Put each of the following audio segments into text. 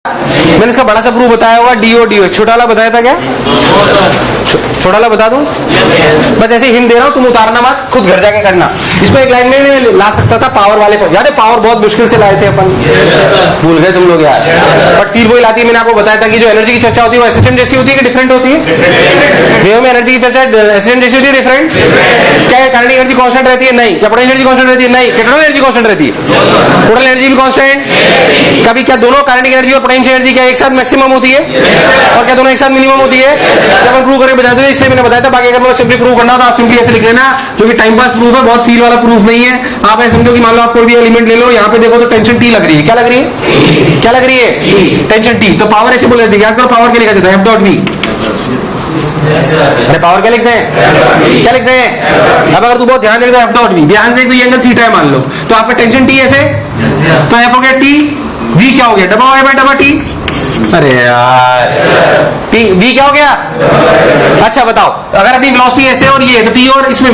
मैंने इसका बड़ा सा प्रूफ बताया होगा, डीओ डीओ। छोटा वाला बताया था क्या? छोटा वाला बता दूं? बस ऐसे हिंट दे रहा हूं, तुम उतारना मत, खुद घर जाके करना। इसको एक लाइन में ला सकता था पावर वाले को, याद है पावर बहुत मुश्किल से लाए थे अपन, भूल गए तुम लोग यार, बट फील वही लाती है। मैंने आपको बताया था कि जो एनर्जी की चर्चा होती है वो एसएसएम जैसी होती है कि डिफरेंट होती है? वेव में एनर्जी की चर्चा एसएसएम जैसी होती है, डिफरेंट? क्या काइनेटिक एनर्जी कांस्टेंट रहती है? नहीं। क्या पोटेंशियल एनर्जी कांस्टेंट रहती है? नहीं। क्या टोटल एनर्जी कांस्टेंट रहती है? टोटल एनर्जी भी कांस्टेंट। कभी क्या दोनों काइनेटिक एनर्जी और पोटेंशियल एनर्जी क्या एक साथ मैक्सिमम होती है और क्या दोनों एक साथ मिनिमम होती है? जब हम प्रूव करके बताते हैं, इससे मैंने बताया था। बाकी अगर सिंपली प्रूव करना तो आप सिंपली ऐसे लिख लेना, जो कि टाइम पास प्रूफ है, बहुत फील वाला प्रूफ नहीं है। आप ऐसे समझो कि मान लो आप कोई भी एलिमेंट ले लो, यहाँ पे देखो तो टेंशन टी लग रही है। क्या लग रही है? क्या लग रही है? Tension T. तो पावर ऐसे बोल देते हैं, याद करो पावर क्या लिखा जाता है? F dot V. अरे पावर क्या लिखते हैं? क्या लिखते हैं? अब अगर तू बहुत ध्यान देगा एफ डॉट वी, ध्यान देगा तो ये एंगल थीटा है मान लो, तो आपका टेंशन टी ऐसे, तो एफ हो गया टी, वी क्या हो गया? डबा वाई बाय डबा टी। अरे यार टी वी क्या हो गया? अच्छा बताओ, अगर अपनी वेलोसिटी ऐसे और ये, तो टी और इसमें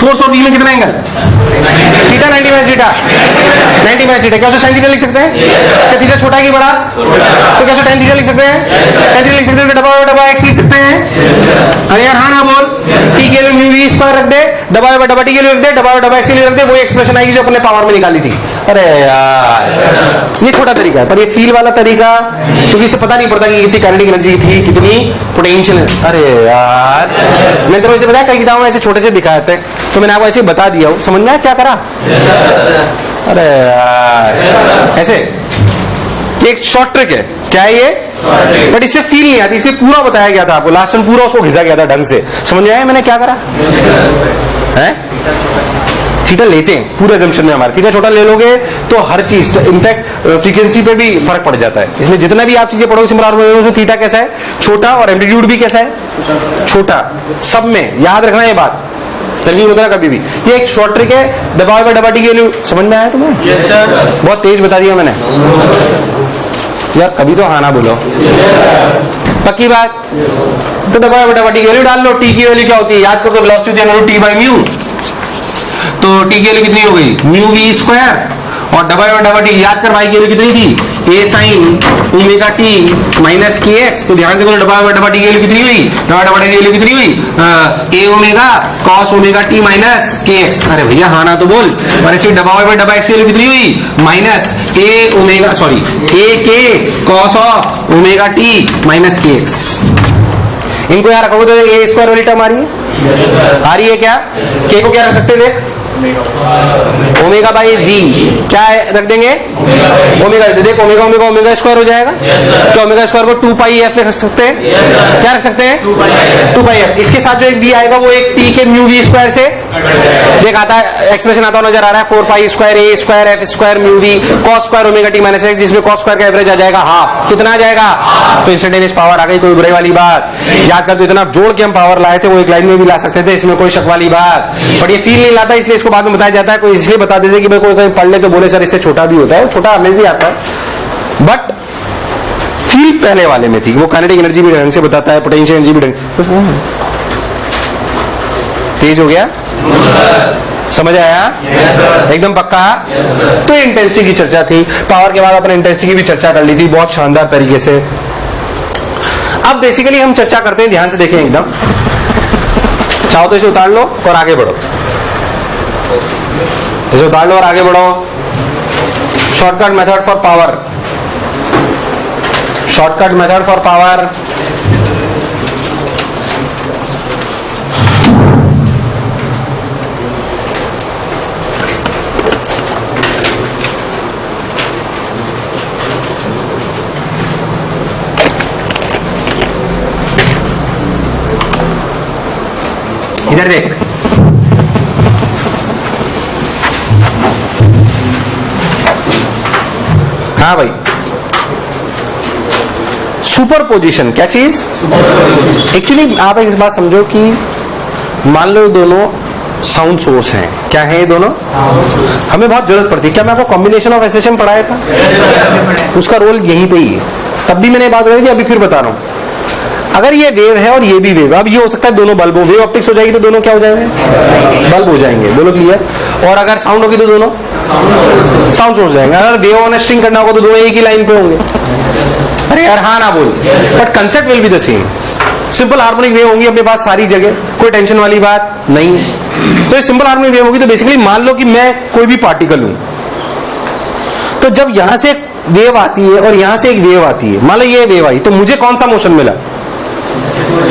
फोर्स और वी में कितना angle? Theta 90 minus theta, 90 minus theta. क्या उसे साइन थीटा लिख सकते हैं? क्या थीटा छोटा है कि बड़ा? तो क्या टेन थीटा लिख सकते हैं? टेन थीटा लिख सकते हैं। डबा डबा एक्स लिख सकते हैं? अरे यार हाँ ना बोल। टी के लिए म्यू वी स्क्वायर रख दे, डबा डबा टी के लिए रख दे, डबा डबा एक्स के लिए रख दे, वो एक्सप्रेशन आएगी जो अपने पावर में निकाली थी। अरे यार ये छोटा तरीका है, पर ये फील वाला तरीका, क्योंकि इससे पता नहीं पड़ता कि कितनी काइनेटिक एनर्जी थी, कितनी पोटेंशियल। अरे यार मैंने तो इसे बताया, कई किताबों में ऐसे छोटे से दिखाए थे, तो मैंने आपको ऐसे बता दिया हूं। समझ में आया क्या करा? अरे यार ऐसे एक शॉर्ट ट्रिक है। क्या है ये? बट इससे फील नहीं आती, इससे पूरा बताया गया था आपको, लास्ट में पूरा उसको घिसा गया था ढंग से। समझ में आया मैंने क्या करा है? थीटा लेते हैं पूरे जंक्शन में हमारे, थीटा छोटा ले लोगे तो हर चीज, इनफैक्ट फ्रीक्वेंसी पे भी फर्क पड़ जाता है। इसलिए जितना भी आप चीजें पढ़ोगे सिमिलर में, उसमें थीटा कैसा है? छोटा, और एम्पलीट्यूड भी कैसा है? छोटा। सब में याद रखना ये बात, तभी होता है कभी भी। ये एक शॉर्ट ट्रिक है, दबाव में डबा टी के लिए। समझ में आया तुम्हें? बहुत तेज बता दिया मैंने यार, कभी तो हाँ ना बोलो, पक्की बात। तो दबाव में डबा टी की वैल्यू डाल लो। टी की वैल्यू क्या होती है? याद करो, वेलोसिटी होती है टी बाई म्यू, तो टी की वैल्यू कितनी हो गई? म्यू वी स्क्वायर, और डबा डबा टी याद कर, वाई की वैल्यू कितनी थी? ए sine omega T minus K x. तो ध्यान देखो डबा डबा टी की वैल्यू कितनी हुई? डबा डबा टी की वैल्यू कितनी हुई? A omega cos omega T minus K X. अरे भैया हाँ ना तो बोल। और ऐसे डबा डबा एक्स की वैल्यू कितनी हुई? माइनस ए ओमेगा, सॉरी ए के cos of omega T minus K x. इनको यार रखोगे तो ए स्क्वायर वाली टर्म आ रही है, आ रही है क्या? के को क्या रख सकते देख? Omega by V. क्या रख देंगे? ओमेगा। देख ओमेगा ओमेगा ओमेगा स्क्वायर हो जाएगा। क्या ओमेगा स्क्वायर को 2 पाई एफ रख सकते हैं? क्या रख सकते हैं? 2 पाई एफ। इसके साथ जो एक वी आएगा वो एक टी के म्यू वी स्क्वायर से देख आता है, एक्सप्रेशन आता नजर आ रहा है। 4 pi square A square F square mu V cos square omega T minus X, जिसमें कॉस स्क्वायर का एवरेज आ जाएगा हाफ। कितना आ जाएगा? तो इंस्टेंटेनियस पावर आ गई, कोई बुराई वाली बात। याद कर, तो इतना जोड़ के हम पावर लाए थे, वो एक लाइन में भी ला सकते थे, इसमें कोई शक वाली बात। बट ये फील नहीं लाता, इसलिए इसको बाद में बताया जाता है। कोई इसलिए बता देते कि भाई कोई कहीं पढ़ ले तो बोले सर इससे छोटा भी होता है, छोटा हमें भी आता है, बट फील पहले वाले में थी। वो काइनेटिक एनर्जी भी ढंग से बताता है, पोटेंशियल एनर्जी भी ढंग। तेज हो गया? समझ आया? एकदम पक्का? तो इंटेंसिटी की चर्चा थी। पावर के बाद अपने इंटेंसिटी की भी चर्चा कर ली थी बहुत शानदार तरीके से। अब बेसिकली हम चर्चा करते हैं, ध्यान से देखें एकदम। चाहो तो इसे उतार लो और आगे बढ़ो, इसे उतार लो और आगे बढ़ो। Shortcut method for power, shortcut method for power. इधर देख, हाँ भाई, सुपर पोजिशन क्या चीज? एक्चुअली आप एक बात समझो कि मान लो दोनों साउंड सोर्स हैं। क्या है ये दोनों? हमें बहुत जरूरत पड़ती है। क्या मैं आपको कॉम्बिनेशन ऑफ एसएसएम पढ़ाया था? उसका रोल यहीं पे ही है। तब भी मैंने बात बताई थी, अभी फिर बता रहा हूं। अगर ये वेव है और ये भी वेव, अब ये हो सकता है दोनों बल्ब हो, वेव ऑप्टिक्स हो जाएगी तो दोनों क्या हो जाएंगे? बल्ब हो जाएंगे। बोलो क्लियर। और अगर साउंड होगी तो दोनों साउंड सोर्स जाएंगे। अगर वेव ऑन स्ट्रिंग करना होगा तो दोनों एक ही लाइन पे होंगे। अरे यार हाँ ना बोल, but concept will be the same. Simple harmonic wave होंगी अपने पास सारी जगह, कोई टेंशन वाली बात नहीं। तो ये सिंपल हार्मोनिक वेव होगी तो बेसिकली मान लो कि मैं कोई भी पार्टिकल हूं, तो जब यहां से एक वेव आती है और यहां से एक वेव आती है, मान लो ये वेव आई, तो मुझे कौन सा मोशन मिला?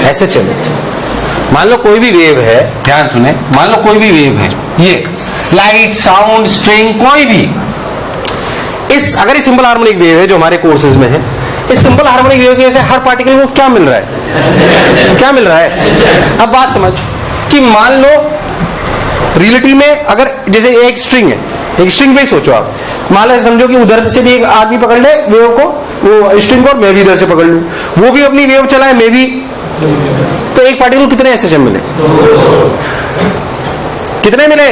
SHM। मान लो कोई भी वेव है, ध्यान सुने, मान लो कोई भी वेव है, ये लाइट, साउंड, स्ट्रिंग, कोई भी, अगर ये सिंपल हार्मोनिक वेव है जो हमारे कोर्सेज में है, इस सिंपल हार्मोनिक वेव की वजह से हर पार्टिकल को क्या मिल रहा है? क्या मिल रहा है? अब बात समझ कि मान लो रियलिटी में अगर जैसे एक स्ट्रिंग है, एक स्ट्रिंग पे ही सोचो आप, मान लो समझो कि उधर से भी एक आदमी पकड़ ले वेव को, वो स्ट्रिंग को, और मैं भी इधर से पकड़ लूं, वो भी अपनी वेव चलाए, मैं भी, तो एक पार्टिकल कितने SHM मिले? कितने मिले?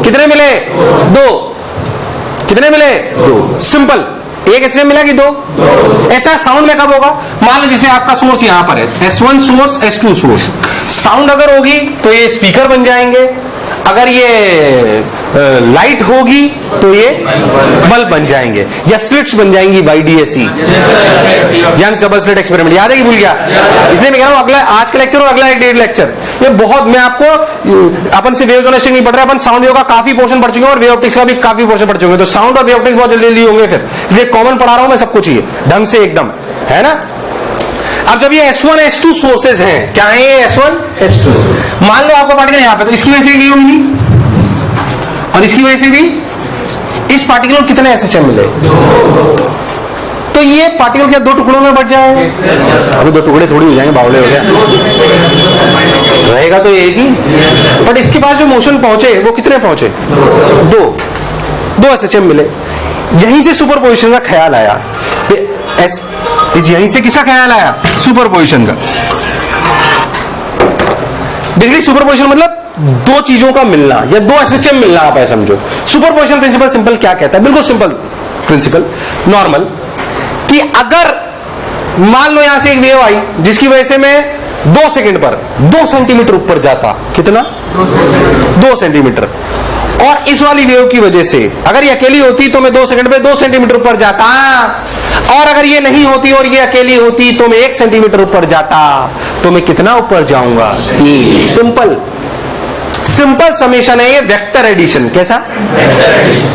कितने मिले? 2। कितने मिले? 2। सिंपल। एक SHM मिला कि 2? ऐसा साउंड में कब होगा? मान लो जैसे आपका सोर्स यहां पर है, S1 source, S2 source, sound अगर होगी तो ये स्पीकर बन जाएंगे, अगर ये लाइट होगी तो ये बल्ब बन जाएंगे, या स्लिट्स बन जाएंगी by DSE, Young's double slit experiment. याद है कि भूल गया? इसलिए मैं कह रहा हूं अगला आज का लेक्चर और अगला 1.5 लेक्चर, ये बहुत, मैं आपको अपन से वेव जोनेस्टिक नहीं पढ़ रहा, अपन साउंड वेव का काफी पोर्शन पढ़ चुके हैं और वेव ऑप्टिक्स का भी काफी पोर्शन पढ़ चुके हैं, तो साउंड और वेव ऑप्टिक्स बहुत जल्दी होंगे फिर, इसलिए कॉमन पढ़ा रहा हूं मैं सबको, चाहिए ढंग से एकदम, है ना। अब जब ये S1 S2 सोर्सेज हैं, क्या है ये S1 S2, मान लो आपका पार्टिकल यहां पे, तो इसकी वजह से नहीं होगी और इसकी वजह से भी, इस पार्टिकल को कितने SHM मिले? तो ये पार्टिकल क्या 2 टुकड़ों में बढ़ जाए? अभी 2 टुकड़े थोड़ी हो जाएंगे, बावले हो गया, रहेगा तो एक ही, बट इसके पास जो मोशन पहुंचे वो कितने पहुंचे? 2 SHM मिले। यहीं से सुपरपोजिशन का ख्याल आया, यहीं से किसका ख्याल आया? सुपरपोजिशन का। बेसिकली सुपरपोजिशन मतलब 2 चीजों का मिलना या 2 SHM मिलना, आप ऐसा समझो। सुपरपोजिशन प्रिंसिपल सिंपल क्या कहता है? बिल्कुल सिंपल प्रिंसिपल, नॉर्मल, कि अगर मान लो यहां से एक वेव आई जिसकी वजह से मैं 2 सेकंड पर 2 सेंटीमीटर ऊपर जाता, कितना? 2 सेंटीमीटर, और इस वाली वेव की वजह से अगर ये अकेली होती तो मैं 2 सेकंड पे 2 सेंटीमीटर ऊपर जाता, और अगर ये नहीं होती और ये अकेली होती तो मैं 1 सेंटीमीटर ऊपर जाता, तो मैं कितना ऊपर जाऊंगा? 3। सिंपल सिंपल समेशन है ये, वेक्टर एडिशन। कैसा?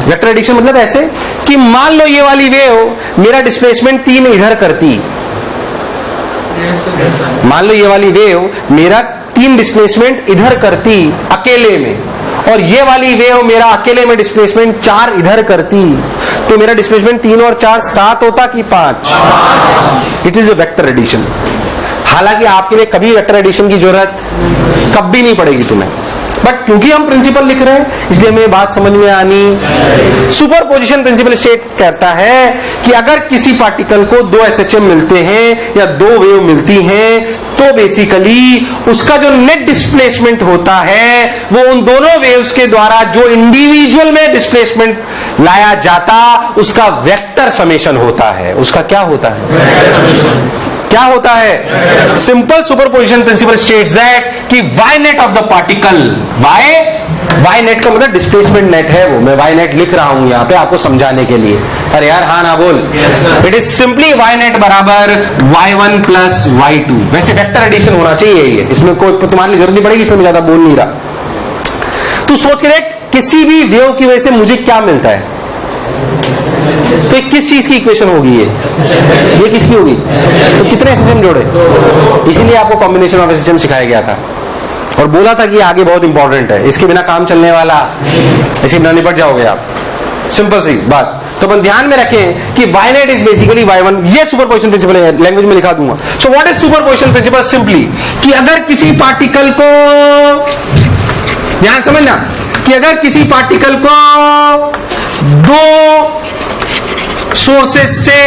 वेक्टर एडिशन मतलब ऐसे कि मान लो ये वाली वेव मेरा डिस्प्लेसमेंट 3 इधर करती, मान लो ये वाली वेव मेरा 3 डिस्प्लेसमेंट इधर करती अकेले में, और ये वाली वेव मेरा अकेले में डिस्प्लेसमेंट 4 इधर करती, तो मेरा डिस्प्लेसमेंट 3 और 4 7 होता कि 5? It is a vector addition. हालांकि आपके लिए कभी वेक्टर एडिशन की जरूरत कभी नहीं पड़ेगी तुम्हें, बट क्योंकि हम प्रिंसिपल लिख रहे हैं इसलिए हमें बात समझ में आनी। सुपरपोजिशन प्रिंसिपल स्टेट कहता है कि अगर किसी पार्टिकल को 2 SHM मिलते हैं या 2 वेव मिलती हैं, तो बेसिकली उसका जो नेट डिस्प्लेसमेंट होता है वो उन दोनों वेव्स के द्वारा जो इंडिविजुअल में डिस्प्लेसमेंट लाया जाता उसका वेक्टर समेशन होता है। उसका क्या होता है? क्या होता है? Simple superposition principle states that कि y net of the particle, y net का मतलब डिस्प्लेसमेंट नेट है, वो मैं y नेट लिख रहा हूं यहां पे आपको समझाने के लिए। अरे यार हाँ ना बोल। It is simply y net बराबर y1 प्लस y2। वैसे वेक्टर एडिशन होना चाहिए ये, इसमें कोई तुम्हारे लिए जरूरत नहीं पड़ेगी, इसमें ज्यादा बोल नहीं रहा। तू सोच के देख, किसी भी वेव की वजह से मुझे क्या मिलता है? तो किस चीज की इक्वेशन होगी ये किसकी होगी? तो कितने SHM जोड़े? इसीलिए आपको कॉम्बिनेशन ऑफ SHM सिखाया गया था और बोला था कि आगे बहुत इंपॉर्टेंट है, इसके बिना काम चलने वाला, इसके बिना निपट जाओगे आप। सिंपल सी बात। तो अपन ध्यान में रखें कि y net is basically y1, ये सुपरपोजिशन प्रिंसिपल है, लैंग्वेज में लिखा दूंगा। So what is superposition principle? Simply कि अगर किसी पार्टिकल को, ध्यान समझना, कि अगर किसी पार्टिकल को 2 सोर्सेज से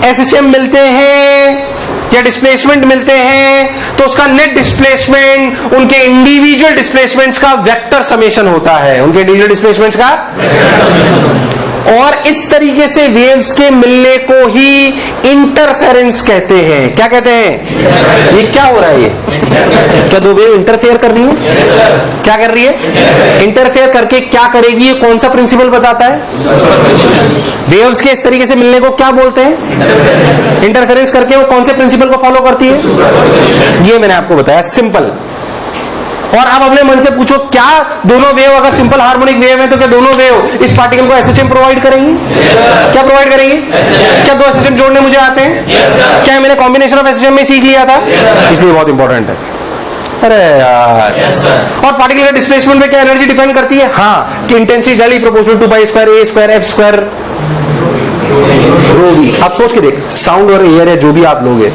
SHM मिलते हैं या डिस्प्लेसमेंट मिलते हैं, तो उसका नेट डिस्प्लेसमेंट उनके इंडिविजुअल डिस्प्लेसमेंट्स का वेक्टर समेशन होता है। उनके इंडिविजुअल डिस्प्लेसमेंट्स का, और इस तरीके से वेव्स के मिलने को ही इंटरफेरेंस कहते हैं। क्या कहते हैं? ये क्या हो रहा है? ये क्या दो वेव इंटरफेयर कर रही है? क्या कर रही है? इंटरफेयर करके क्या करेगी? ये कौन सा प्रिंसिपल बताता है? वेव्स के इस तरीके से मिलने को क्या बोलते हैं? इंटरफेरेंस करके वो कौन से प्रिंसिपल को फॉलो करती है? ये मैंने आपको बताया, सिंपल। और अब अपने मन से पूछो, क्या दोनों वेव अगर सिंपल हार्मोनिक वेव है तो क्या दोनों वेव इस पार्टिकल को एसएचएम प्रोवाइड करेंगी? क्या प्रोवाइड करेंगी? क्या दो एसएचएम जोड़ने मुझे आते हैं? क्या मैंने कॉम्बिनेशन ऑफ एसएचएम में सीख लिया था? इसलिए बहुत इंपॉर्टेंट है। अरे यार, और पार्टिकल का डिस्प्लेसमेंट में क्या एनर्जी डिपेंड करती है? हाँ, कि intensity directly proportional to pi square A square F square rho V. आप सोच के देख, साउंड और एयर है जो भी आप लोग है,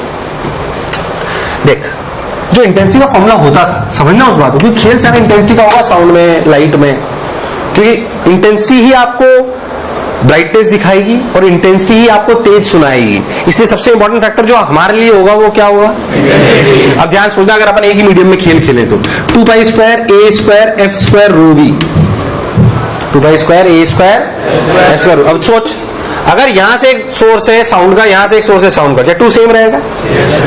देख जो इंटेंसिटी का फॉर्मूला होता था, समझना उस बात को, क्योंकि खेल सारा इंटेंसिटी का होगा साउंड में, लाइट में, क्योंकि इंटेंसिटी ही आपको ब्राइटनेस दिखाएगी और इंटेंसिटी ही आपको तेज सुनाएगी। इसलिए सबसे इंपॉर्टेंट फैक्टर जो हमारे लिए होगा वो क्या होगा? अब ध्यान सोचना, अगर अपन एक ही मीडियम में खेल खेले तो 2 pi square A square F square rho V, 2 pi square A square F square. अब सोच, अगर यहां से एक सोर्स है साउंड का, यहां से एक सोर्स है साउंड का, क्या 2 सेम रहेगा?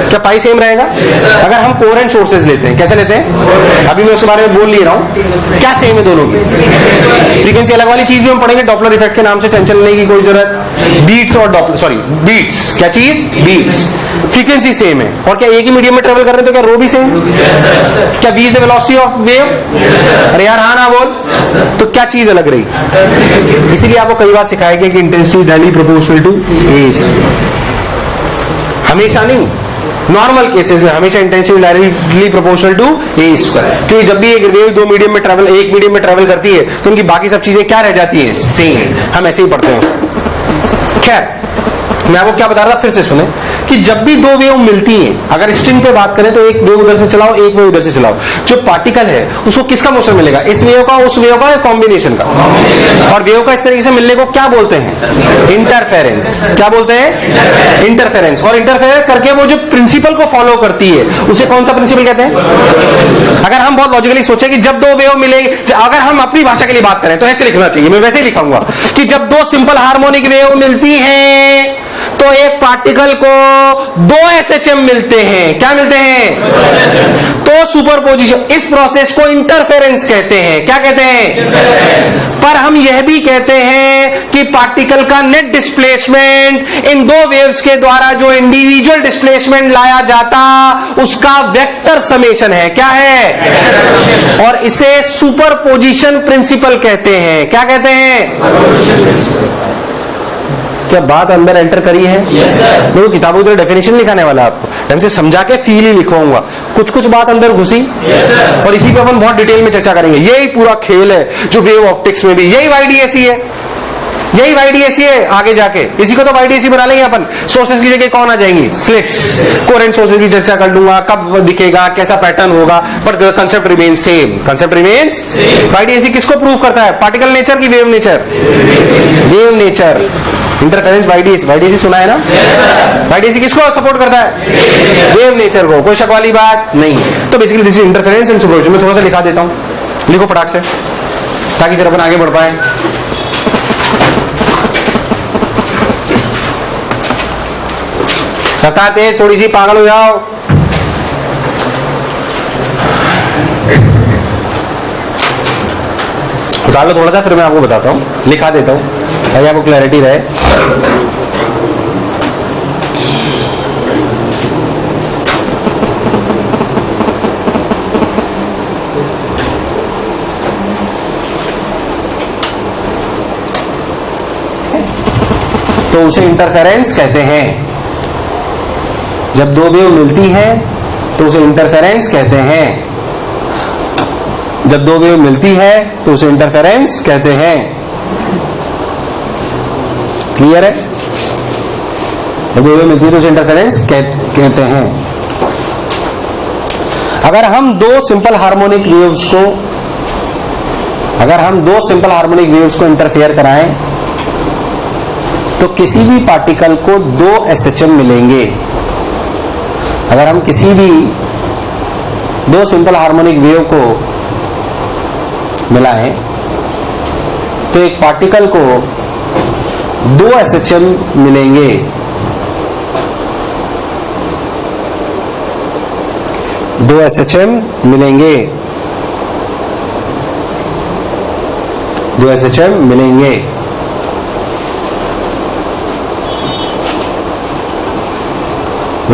क्या पाई सेम रहेगा? अगर हम कोहेरेंट सोर्सेज लेते हैं, कैसे लेते हैं? अभी मैं उसके बारे में बोल नहीं रहा हूं, क्या सेम है दोनों की? फ्रीक्वेंसी अलग वाली चीज भी हम पढ़ेंगे, डॉपलर इफेक्ट के नाम से टेंशन लेने की कोई जरूरत। बीट्स और डॉपलर, सॉरी बीट्स, क्या चीज? बीट्स। फ्रीक्वेंसी सेम है, और क्या एक ही मीडियम में ट्रेवल कर रहे हैं तो क्या रो भी सेम? क्या v is the velocity of wave? अरे यार हाँ ना बोल, तो क्या चीज अलग रही? इसीलिए आपको कई बार सिखाया गया कि इंटेंसिटी डायरेक्टली प्रोपोर्शनल टू एज। हमेशा नहीं, नॉर्मल केसेस में हमेशा intensity directly proportional to A square, क्योंकि जब भी एक वेव दो मीडियम में ट्रैवल, एक मीडियम में ट्रैवल करती है तो उनकी बाकी सब चीजें क्या रह जाती हैं? सेम। हम ऐसे ही पढ़ते हैं। खैर, मैं आपको क्या बता रहा था, फिर से सुने कि जब भी दो वेव मिलती हैं, अगर स्ट्रिंग पे बात करें तो एक वेव उधर से चलाओ, एक वेव उधर से चलाओ, जो पार्टिकल है उसको किसका मोशन मिलेगा? इस वेव का, उस वेव का, या कॉम्बिनेशन का? और वेव का इस तरीके से मिलने को क्या बोलते हैं? इंटरफेरेंस। क्या बोलते हैं? इंटरफेरेंस। और इंटरफेयर करके वो जो प्रिंसिपल को फॉलो करती है उसे कौन सा प्रिंसिपल कहते हैं? अगर हम बहुत लॉजिकली सोचे कि जब दो वेव मिले, अगर हम अपनी भाषा के लिए बात करें तो ऐसे लिखना चाहिए, मैं वैसे ही लिखाऊंगा कि जब दो सिंपल हार्मोनिक वेव मिलती हैं तो एक पार्टिकल को 2 एसएचएम मिलते हैं। क्या मिलते हैं? तो सुपरपोजिशन। इस प्रोसेस को इंटरफेरेंस कहते हैं। क्या कहते हैं? पर हम यह भी कहते हैं कि पार्टिकल का नेट डिस्प्लेसमेंट इन दो वेव्स के द्वारा जो इंडिविजुअल डिस्प्लेसमेंट लाया जाता उसका वेक्टर समेशन है। क्या है? और इसे सुपरपोजिशन प्रिंसिपल कहते हैं। क्या कहते हैं? क्या बात अंदर एंटर करी है? मैं वो किताबों की डेफिनेशन लिखाने वाला आपको, ढंग से समझा के फील ही लिखवाऊंगा। कुछ कुछ बात अंदर घुसी और इसी पे अपन बहुत डिटेल में चर्चा करेंगे। यही पूरा खेल है जो वेव ऑप्टिक्स में भी, यही वाईडीएसी है, यही वाईडीएसी है। आगे जाके इसी को तो वाईडीएसी बना लेंगे अपन। सोर्सेज की जगह कौन आ जाएंगी? स्लिट्स। कोहेरेंट सोर्सेज की चर्चा कर लूंगा, कब दिखेगा, कैसा पैटर्न होगा, but concept remains same. Concept remains. वाईडीएसी किसको प्रूव करता है? पार्टिकल नेचर की wave nature? Wave nature. Interference वाईडीएसी, वाईडीएसी सुना है ना? वाईडीएसी किसको सपोर्ट करता है? वेव नेचर को। कोई शक वाली बात नहीं। तो basically this is interference and superposition. मैं थोड़ा सा लिखा देता हूं, लिखो फटाक से ताकि फिर अपन आगे बढ़ पाए। सताते थोड़ी सी पागल हो जाओ। उतार लो थोड़ा सा, फिर मैं आपको बताता हूं, लिखा देता हूं ताकि आपको क्लैरिटी रहे। तो उसे इंटरफेरेंस कहते हैं। जब दो वेव मिलती है तो उसे इंटरफेरेंस कहते हैं। जब दो वेव मिलती है तो उसे इंटरफेरेंस कहते हैं। क्लियर है? जब दो वेव मिलती है तो उसे इंटरफेरेंस कहते हैं। अगर हम दो सिंपल हार्मोनिक वेव्स को इंटरफेयर कराएं तो किसी भी पार्टिकल को 2 एसएचएम मिलेंगे। अगर हम किसी भी दो सिंपल हार्मोनिक वेव को मिलाएं तो एक पार्टिकल को 2 SHM मिलेंगे। दो SHM मिलेंगे, 2 SHM मिलेंगे।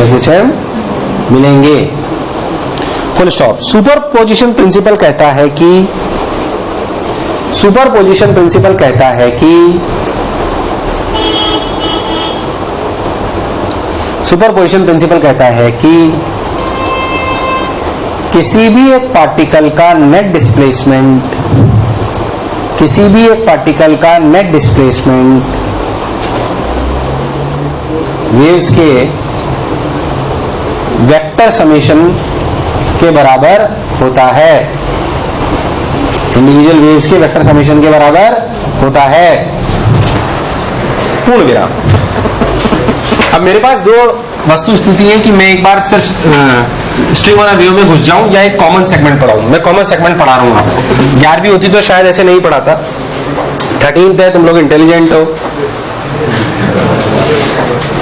SHM मिलेंगे, फुल स्टॉप। सुपरपोजिशन प्रिंसिपल कहता है कि सुपरपोजिशन प्रिंसिपल कहता है कि सुपरपोजिशन प्रिंसिपल कहता है कि किसी भी एक पार्टिकल का नेट डिस्प्लेसमेंट, किसी भी एक पार्टिकल का नेट डिस्प्लेसमेंट वेव्स के वेक्टर समेशन के बराबर होता है। इंडिविजुअल वेव्स के वेक्टर समेशन के बराबर होता है। पूर्ण विराम। अब मेरे पास दो वस्तु स्थिति है कि मैं एक बार सिर्फ स्ट्रिंग वाला वेव में घुस जाऊं या एक कॉमन सेगमेंट पढ़ाऊं। मैं कॉमन सेगमेंट पढ़ा रहा हूं आपको। 11वीं होती तो शायद ऐसे नहीं पढ़ाता। 13th है, तुम लोग इंटेलिजेंट हो,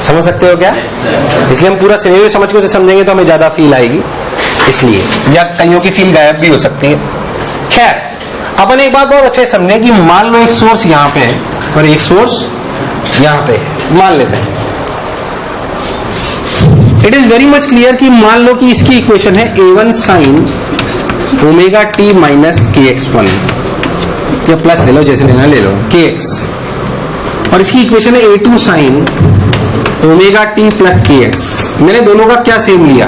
समझ सकते हो क्या? इसलिए हम पूरा सिनेरियो समझ के उसे समझेंगे तो हमें ज्यादा फील आएगी, इसलिए। या कईयों की फील गायब भी हो सकती है। खैर, अपन एक बात बहुत अच्छे से समझें कि मान लो एक सोर्स यहां पे है और एक सोर्स यहां पे है। मान लेते हैं, it is very much clear कि मान लो कि इसकी इक्वेशन है A1 sin omega T minus KX1, या प्लस ले लो, जैसे लेना ले लो, KX, और इसकी इक्वेशन है A2 sin omega T plus KX। मैंने दोनों का क्या सेम लिया?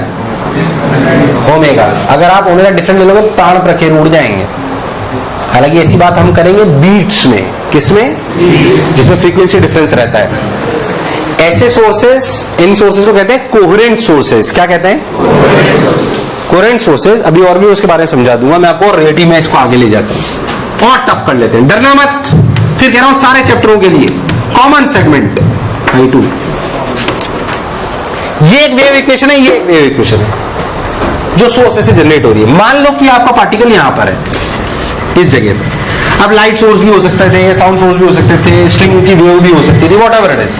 ओमेगा। अगर आप ओमेगा डिफरेंट ले लोगे तो प्राण प्रखेर उड़ जाएंगे। हालांकि ऐसी बात हम करेंगे बीट्स में। किसमें? जिसमें फ्रीक्वेंसी डिफरेंस रहता है। ऐसे सोर्सेस, इन सोर्सेस को कहते हैं कोहेरेंट सोर्सेस। क्या कहते हैं? Coherent sources. अभी और भी उसके बारे में समझा दूंगा मैं आपको। रिलेटिव में इसको आगे ले जाता हूं और टफ कर लेते हैं। डरना मत। फिर कह रहा हूं सारे चैप्टरों के लिए कॉमन सेगमेंट I2। ये एक वेव इक्वेशन है, ये एक वेव इक्वेशन है जो सोर्सेस से जनरेट हो रही है। मान लो कि आपका पार्टिकल यहां पर है, इस जगह पे। अब लाइट सोर्स भी हो सकते थे, साउंड सोर्स भी हो सकते थे, स्ट्रिंग की वेव भी हो सकती थी, वॉट एवर इट इज।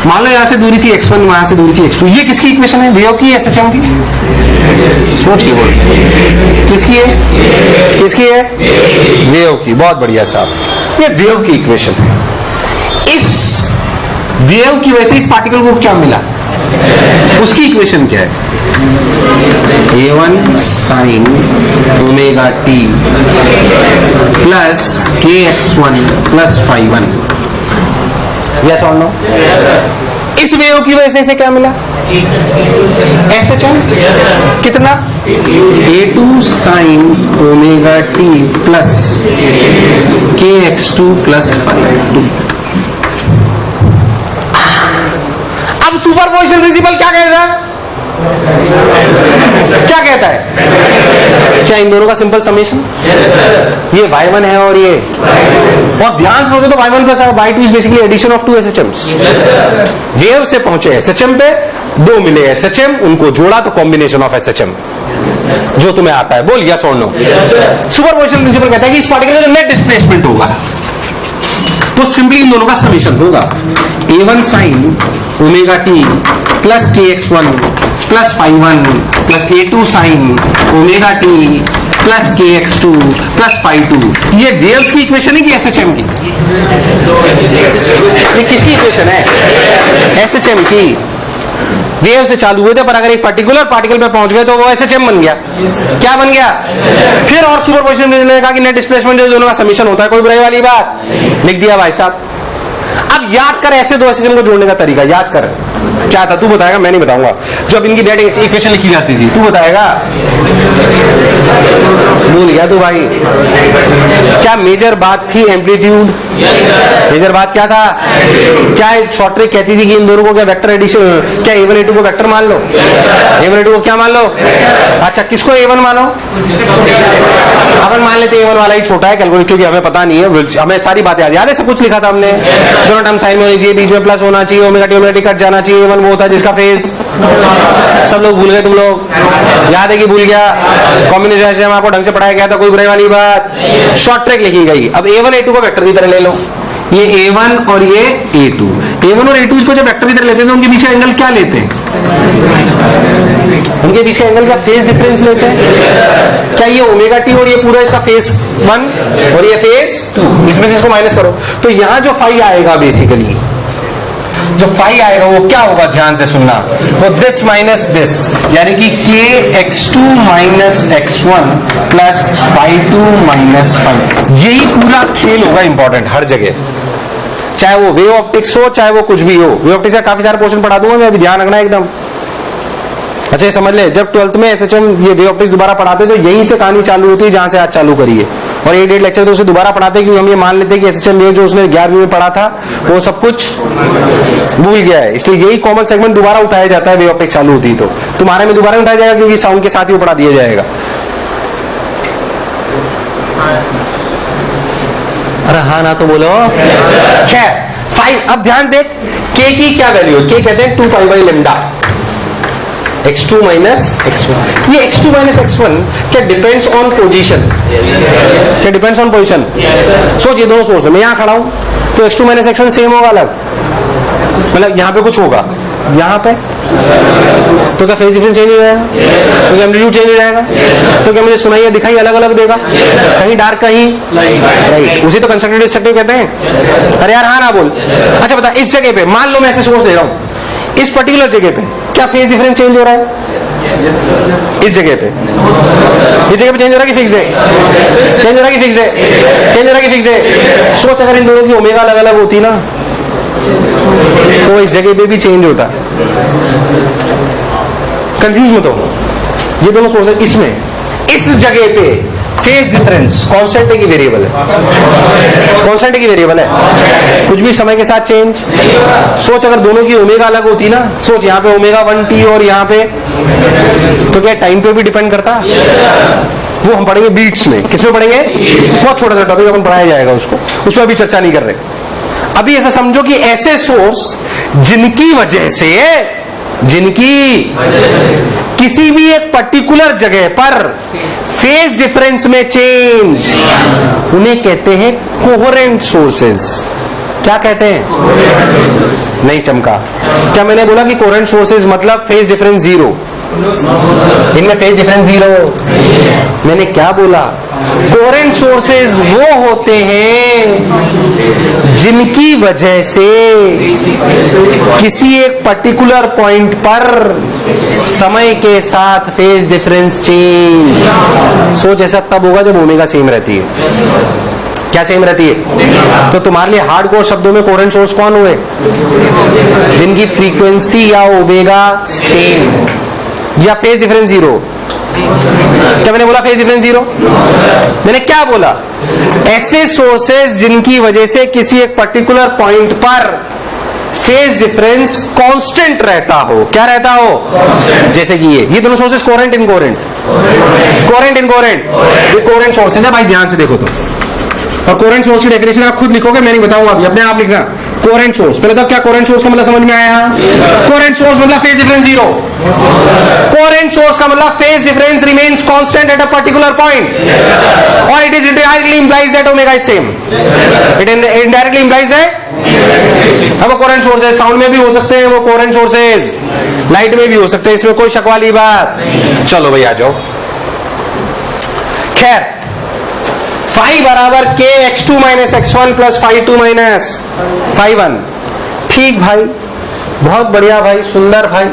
मान लो यहां से दूरी थी x1, वहां से दूरी थी x2। ये किसकी इक्वेशन है? वेव की, SHM की? सोच के बोल। किसकी है? किसकी है? वेव की। बहुत बढ़िया साहब, ये वेव की इक्वेशन है। इस वेव की वजह से इस पार्टिकल को क्या मिला? उसकी इक्वेशन क्या है? A1 sin omega T plus KX1 plus phi1। Yes और नो? इस वेव की वजह से इसे क्या मिला? SHM। कितना? A2 sin omega T plus KX2 plus phi2। अब सुपरपोजिशन प्रिंसिपल क्या कहता है? क्या कहता है? क्या इन दोनों का सिंपल समेशन? ये y1 है और ये, और ध्यान से सोचो तो y1 plus y2 is basically addition of 2 SHMs। Wave से पहुंचे SHM पे, 2 मिले SHM, उनको जोड़ा तो कॉम्बिनेशन ऑफ SHM जो तुम्हें आता है। बोल यस और नो? सुपरपोजिशन प्रिंसिपल कहता है कि इस पार्टिकल का नेट डिस्प्लेसमेंट होगा तो सिंपली इन दोनों का समेशन होगा A1 sin omega T plus KX1 plus phi1 plus A2 sin omega T plus KX2 plus phi2। ये वेव्स की इक्वेशन है कि SHM की? ये किसकी इक्वेशन है? SHM की। वेव से चालू हुए थे, पर अगर एक पर्टिकुलर पार्टिकल पे पहुंच गए तो वो SHM बन गया। क्या बन गया? फिर और सुपरपोजिशन ने कहा कि नेट डिस्प्लेसमेंट दोनों का समीशन होता है। कोई बुराई वाली बात? लिख दिया भाई साहब। अब याद कर ऐसे 2 SHM को जोड़ने का तरीका याद कर। क्या था? तू बताएगा, मैं नहीं बताऊंगा। जब इनकी डेट इक्वेशन लिखी जाती थी तू बताएगा? भूल गया तू भाई। क्या मेजर बात थी? एम्पलीट्यूड। मेजर बात क्या था? क्या शॉर्ट ट्रिक कहती थी कि इन दोनों को क्या वेक्टर एडिशन, क्या A1 A2 को वेक्टर मान लो? A1 A2 को क्या मान लो? अच्छा, किसको A1 मानो? अपन मान लेते A1 वाला ही छोटा है कैलकुलेट, क्योंकि हमें पता नहीं है, हमें सारी बातें याद है। सब कुछ लिखा था हमने, दोनों टर्म साइन में होनी चाहिए, बीच में प्लस होना चाहिए, ओमेगा टी कट जाना चाहिए। A1 वो होता है जिसका फेज, सब लोग भूल गए, तुम लोग याद है कि भूल गया? कॉम्बिनेशन आपको ढंग से पढ़ाया गया था, कोई बुराई वाली बात? शॉर्ट ट्रिक लिखी गई। अब A1 A2 को वेक्टर की तरह ले लो। ये A1 और ये A2। A1 और A2 को जब वेक्टर की तरह लेते हैं तो उनके बीच का एंगल क्या लेते हैं? उनके बीच का एंगल क्या फेज डिफरेंस लेते हैं? क्या ये ओमेगा टी और ये पूरा इसका फेज 1 और ये फेज 2, इसमें से इसको माइनस करो तो यहां जो फाई आएगा, बेसिकली जो फाई आएगा वो क्या होगा? ध्यान से सुनना, वो दिस माइनस दिस, यानी कि k x2 minus x1 plus phi2 minus phi। यही पूरा खेल होगा इंपॉर्टेंट हर जगह, चाहे वो वेव ऑप्टिक्स हो चाहे वो कुछ भी हो। वेव ऑप्टिक्स का काफी सारे पोर्शन पढ़ा दूंगा मैं, अभी ध्यान रखना एकदम। अच्छा ये समझ ले, जब 12th में SHM ये वेव ऑप्टिक्स दोबारा पढ़ाते तो यहीं से कहानी चालू होती है जहां से आज चालू करी है, और 8 लेक्चर तो उसे दोबारा पढ़ाते क्योंकि हम ये मान लेते हैं कि SHM वेव जो उसने 11वीं में पढ़ा था वो सब कुछ भूल गया है, इसलिए यही कॉमन सेगमेंट दोबारा उठाया जाता है। वेव ऑप्टिक्स चालू होती तो तुम्हारे में दोबारा उठाया जाएगा क्योंकि साउंड के साथ ही वो पढ़ा दिया जाएगा। अरे हाँ ना तो बोलो। खैर 5, अब ध्यान देख k की क्या वैल्यू है? k कहते हैं 2 pi by lambda x2 minus x1। ये x2 माइनस x1 क्या डिपेंड्स ऑन पोजीशन? क्या डिपेंड्स ऑन पोजीशन? सोच, ये दोनों सोर्स है, मैं यहां खड़ा हूं तो x2 माइनस x1 सेम होगा अलग, मतलब यहां पे कुछ होगा, यहां पे तो क्या फेज डिफरेंस चेंज हो जाएगा? तो क्या एम्पलीट्यूड चेंज हो जाएगा? तो क्या मुझे सुनाई दिखाई अलग अलग देगा? कहीं डार्क कहीं लाइट, उसी तो कंस्ट्रक्टिव डिस्ट्रक्टिव कहते हैं। अरे यार हाँ ना बोल। अच्छा बता, इस जगह पे मान लो मैं ऐसे सोर्स दे रहा हूं, इस पर्टिकुलर जगह पे क्या फेज डिफरेंस चेंज हो रहा है? इस जगह पे, इस जगह पे चेंज हो रहा है कि फिक्स्ड है? चेंज हो रहा है कि फिक्स्ड है? चेंज हो रहा है कि फिक्स्ड है? सोच, अगर इन दोनों की ओमेगा अलग अलग होती ना तो इस जगह पे भी चेंज होता। कंफ्यूज मत हो, ये दोनों सोर्स है, इसमें इस जगह पे फेज डिफरेंस कांस्टेंट है कि वेरिएबल है? कांस्टेंट है कि वेरिएबल है? कुछ भी समय के साथ चेंज। सोच, अगर दोनों की ओमेगा अलग होती ना, सोच यहाँ पे ओमेगा 1t और यहाँ पे, तो क्या टाइम पे भी डिपेंड करता? वो हम पढ़ेंगे बीट्स में। किसमें पढ़ेंगे? बहुत छोटा सा टॉपिक अपन पढ़ाया जाएगा उसको, उसमें अभी चर्चा नहीं कर रहे। अभी ऐसा समझो कि ऐसे सोर्स जिनकी वजह से किसी भी एक पर्टिकुलर जगह पर फेज डिफरेंस में चेंज, उन्हें कहते हैं कोहेरेंट सोर्सेज। क्या कहते हैं? नहीं चमका। क्या मैंने बोला कि कोहेरेंट सोर्सेज मतलब फेज डिफरेंस 0? इनमें फेज डिफरेंस 0? मैंने क्या बोला? कोहेरेंट सोर्सेज वो होते हैं जिनकी वजह से किसी एक पर्टिकुलर पॉइंट पर समय के साथ फेज डिफरेंस चेंज। सोच, ऐसा तब होगा जब ओमेगा सेम रहती है। क्या सेम रहती है? तो तुम्हारे लिए हार्डकोर शब्दों में कोहेरेंट सोर्स कौन हुए? जिनकी फ्रीक्वेंसी या ओमेगा सेम या फेज डिफरेंस 0। क्या मैंने बोला? Phase difference 0। मैंने क्या बोला? ऐसे सोर्सेज जिनकी वजह से किसी एक पर्टिकुलर पॉइंट पर फेज डिफरेंस कांस्टेंट रहता हो। क्या रहता हो? जैसे कि ये दोनों sources coherent incoherent? Coherent incoherent, ये कोहेरेंट सोर्सेज है भाई, ध्यान से देखो तो। और कोहेरेंट सोर्स की डेफिनेशन आप खुद लिखोगे, मैं नहीं बताऊंगा अभी, अपने आप लिखना। कोहेरेंट सोर्स, पहले तब क्या कोहेरेंट सोर्स का मतलब समझ में आया? कोहेरेंट सोर्स मतलब फेज डिफरेंस 0। कोहेरेंट सोर्स का मतलब phase difference remains constant at a particular point, और it is indirectly implies that omega is same. It indirectly implies that. अब वो कोहेरेंट सोर्स है, साउंड में भी हो सकते हैं वो कोहेरेंट सोर्सेज, लाइट में भी हो सकते हैं, इसमें कोई शक वाली बात। चलो भाई आ जाओ। खैर, फाई बराबर k x2 minus x1 plus phi2 minus phi1। ठीक भाई, बहुत बढ़िया भाई, सुंदर भाई।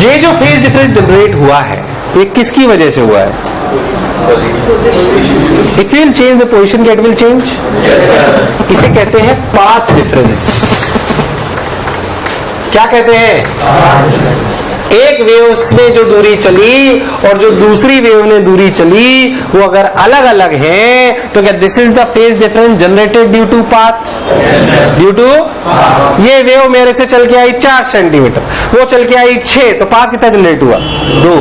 ये जो फेज डिफरेंस जनरेट हुआ है ये किसकी वजह से हुआ है? If will change the position, gate will change. इसे कहते हैं पाथ डिफरेंस। क्या कहते हैं? एक वेव ने जो दूरी चली और जो दूसरी वेव ने दूरी चली वो अगर अलग अलग है तो क्या this is the phase difference generated due to path? Due to ये वेव मेरे से चल के आई 4 सेंटीमीटर, वो चल के आई 6, तो पाथ कितना जनरेट हुआ? 2।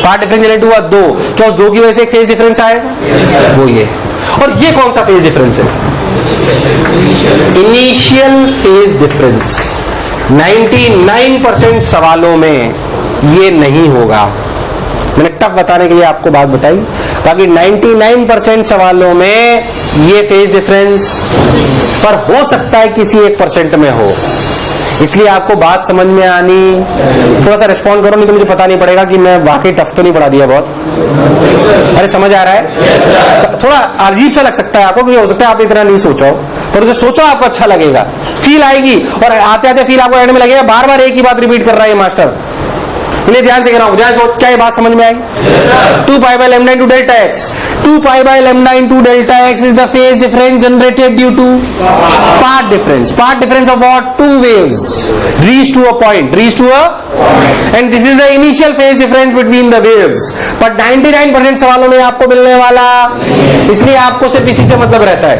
पाथ डिफरेंस जनरेट हुआ 2। क्या उस 2 की वजह से एक फेज डिफरेंस आएगा? वो ये। और ये कौन सा फेज डिफरेंस है? Initial phase difference. 99% सवालों में ये नहीं होगा। मैंने टफ बताने के लिए आपको बात बताई। बाकी 99% सवालों में ये फेज डिफरेंस पर हो सकता है किसी 1% में हो, इसलिए आपको बात समझ में आनी, थोड़ा सा रिस्पॉन्ड करो, नहीं तो मुझे पता नहीं पड़ेगा कि मैं वाकई टफ तो नहीं पढ़ा दिया बहुत। अरे समझ आ रहा है? थोड़ा अजीब सा लग सकता है आपको, क्योंकि हो सकता है आप इतना नहीं सोचो, पर उसे सोचो आपको अच्छा लगेगा, फील आएगी, और आते आते फील आपको एंड में लगेगा बार बार एक ही बात रिपीट कर रहा है मास्टर। इन्हें ध्यान से कह रहा हूं, ध्यान सोच, क्या ये बात समझ में आएगी? 2 pi by lambda into delta X, 2 pi by lambda into delta X is the phase difference generated due to path difference of what? 2 waves reach to a point, and this is the initial phase difference between the waves, but 99% सवालों में आपको मिलने वाला, इसलिए आपको सिर्फ इसी से मतलब रहता है।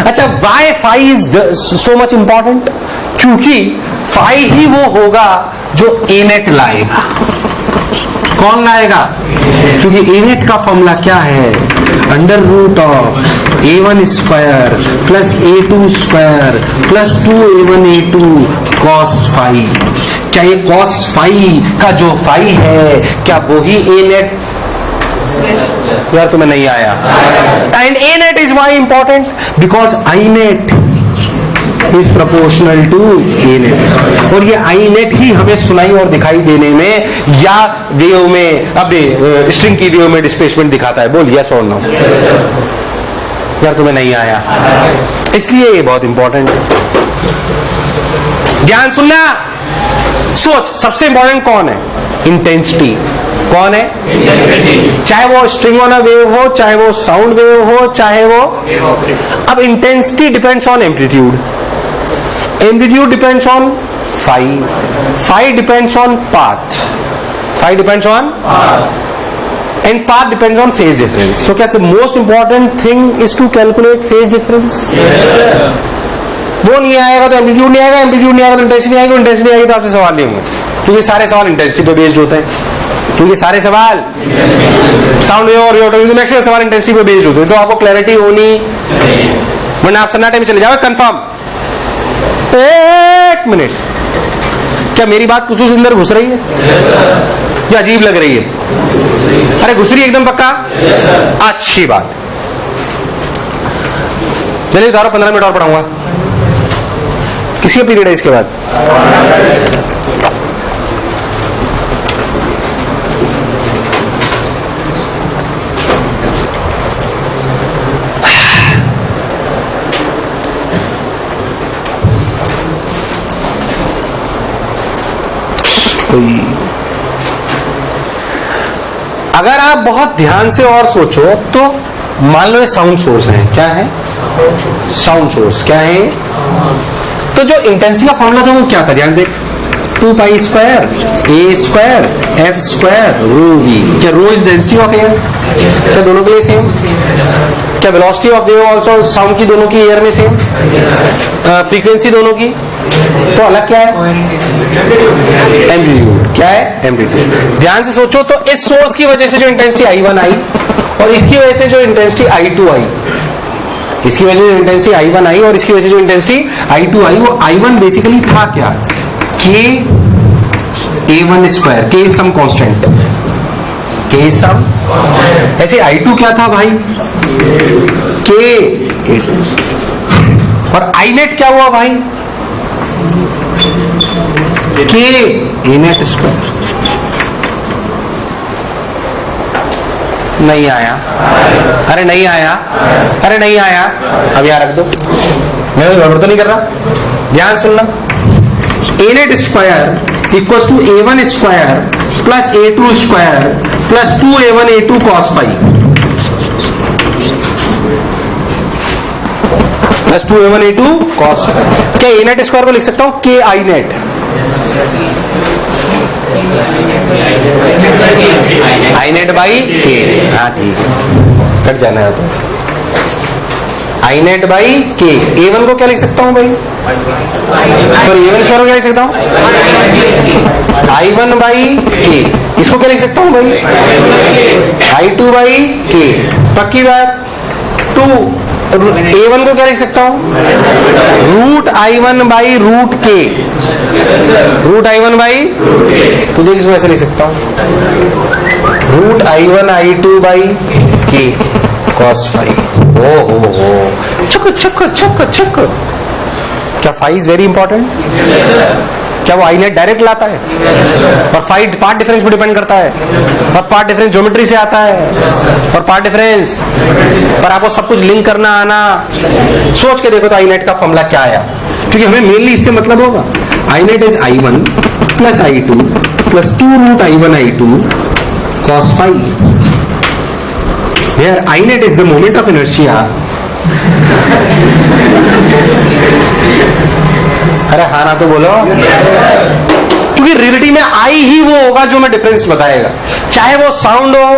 अच्छा, why phi is so much important? क्योंकि phi ही वो होगा जो a net लाएगा। कौन लाएगा? क्योंकि a net का फॉर्मूला क्या है? Under root of a1 square plus a2 square plus 2a1 a2 cos phi। क्या ये cos phi का जो phi है, क्या वो ही a net? यार तुम्हें नहीं आया। And a net is why important? Because I net is proportional to a net, और ये I net ही हमें सुनाई और दिखाई देने में, या वेव में, अब स्ट्रिंग की वेव में डिस्प्लेसमेंट दिखाता है। बोल यस और नो। यार तुम्हें नहीं आया, इसलिए ये बहुत इंपॉर्टेंट है। ध्यान सुनना, सोच, सबसे इंपॉर्टेंट कौन है? इंटेंसिटी। कौन है? इंटेंसिटी। चाहे वो स्ट्रिंग ऑन अ वेव हो, चाहे वो साउंड वेव हो, चाहे वो, अब intensity depends on amplitude, amplitude depends on phi, phi depends on path, phi depends on and path depends on phase difference. So क्या the most important thing is to calculate phase difference? Yes, sir. वो नहीं आएगा तो amplitude नहीं आएगा, amplitude नहीं आएगा तो इंटेंसिटी नहीं आएगी, इंटेंसिटी नहीं आएगी तो आपसे सवाल नहीं होंगे, क्योंकि सारे सवाल इंटेंसिटी पे बेस्ड होते हैं, क्योंकि सारे सवाल साउंड वेव और मैक्सिमम सवाल इंटेंसिटी पे बेस्ड होते हैं। तो आपको क्लैरिटी होनी, वरना आप सन्नाटे में चले जाओगे। कंफर्म? एक मिनट, क्या मेरी बात कुछ अंदर घुस रही है? yes, या अजीब लग रही है? अरे घुस रही है एकदम पक्का? yes, अच्छी बात। चलिए उतारो, 15 मिनट और पढ़ाऊंगा। किसी का पीरियड है इसके बाद? अगर आप बहुत ध्यान से और सोचो तो मान लो ये साउंड सोर्स है। क्या है? Sound source. क्या है? तो जो इंटेंसिटी का फॉर्मूला था वो क्या था? ध्यान देख, 2 pi square a square f square rho v। क्या rho is density of air? क्या दोनों के लिए सेम? क्या velocity of wave also sound की दोनों की एयर में सेम? फ्रीक्वेंसी दोनों की? तो अलग क्या है? एम्पलीट्यूड। क्या है? एम्पलीट्यूड। ध्यान से सोचो तो इस सोर्स की वजह से जो इंटेंसिटी I1 आई और इसकी वजह से जो इंटेंसिटी I2 आई, इसकी वजह से जो इंटेंसिटी I1 आई और इसकी वजह से जो इंटेंसिटी I2 आई, वो I1 बेसिकली था क्या? K A1 square, K some constant, K some. ऐसे I2 क्या था भाई? K A2। और I नेट क्या हुआ भाई? K A net square. नहीं आया? अरे नहीं आया? अरे नहीं आया? अब यहाँ रख दो, मैं गड़बड़ तो नहीं कर रहा। ध्यान सुनना, A net square equal to A1 square plus A2 square plus 2A1 A2 cos phi plus 2A1 A2 cos phi। क्या A नेट स्क्वायर को लिख सकता हूं K I net? I net by K। हाँ ठीक है, कट जाना है तो I net by K। A1 को क्या लिख सकता हूं भाई? सॉरी, A1 स्क्वायर को क्या लिख सकता हूं? I1 by K। इसको क्या लिख सकता हूं भाई? I2 by K। पक्की बात। 2 A1 को क्या लिख सकता हूं? Root I1 by root K। Root I1 by, तो देख इसको ऐसे लिख सकता हूं। Root I1 I2 by K cos five. ओ हो चुक चुक चुक चुक। क्या फाइव इज वेरी इंपॉर्टेंट? क्या वो आई नेट डायरेक्ट लाता है? और फाइव पार्ट डिफरेंस पे डिपेंड करता है, और पार्ट डिफरेंस ज्योमेट्री से आता है, और पार्ट डिफरेंस पर आपको सब कुछ लिंक करना आना। सोच के देखो तो आई नेट का फॉर्मूला क्या आया, क्योंकि हमें मेनली इससे मतलब होगा। I net is I1 plus I2 plus 2 root I1 I2 cos phi. Here I net is the moment of inertia। अरे हाँ ना तो बोलो। क्योंकि रियलिटी में आई ही वो होगा जो मैं डिफरेंस बताएगा, चाहे वो साउंड हो,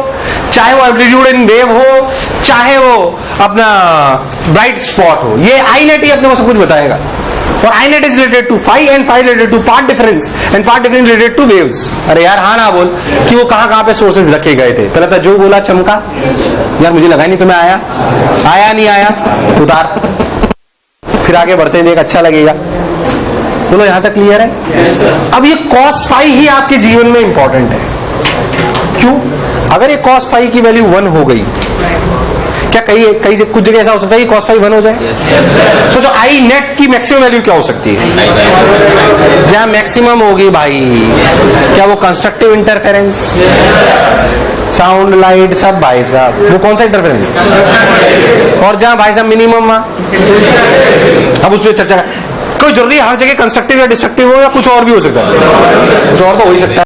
चाहे वो एम्पलीट्यूड इन वेव हो, चाहे वो अपना ब्राइट स्पॉट हो, ये आई नेट ही अपने को सब कुछ बताएगा। और I net is related to phi and phi related to part difference and part difference related to waves. अरे यार हाँ ना बोल कि वो कहां पे सोर्सेज रखे गए थे। पहले तो जो बोला चमका, यार मुझे लगा नहीं तुम्हें आया नहीं आया, उतार। फिर आगे बढ़ते हैं, देख अच्छा लगेगा। बोलो यहां तक क्लियर है? अब ये cos फाइव ही आपके जीवन में इंपॉर्टेंट है। क्यों? अगर ये cos फाइव की वैल्यू 1 हो गई, क्या कई कुछ जगह ऐसा हो सकता है कि cos फाइव 1 हो जाए? सोचो आई नेट की मैक्सिमम वैल्यू क्या हो सकती है? जहां मैक्सिमम होगी भाई, क्या वो कंस्ट्रक्टिव इंटरफेरेंस, साउंड लाइट सब भाई साहब, वो कौन सा इंटरफेरेंस? और जहां भाई साहब मिनिमम, अब उस पर चर्चा। कोई जरूरी हर जगह कंस्ट्रक्टिव या डिस्ट्रक्टिव हो, या कुछ और भी हो सकता है? कुछ और तो हो ही सकता है।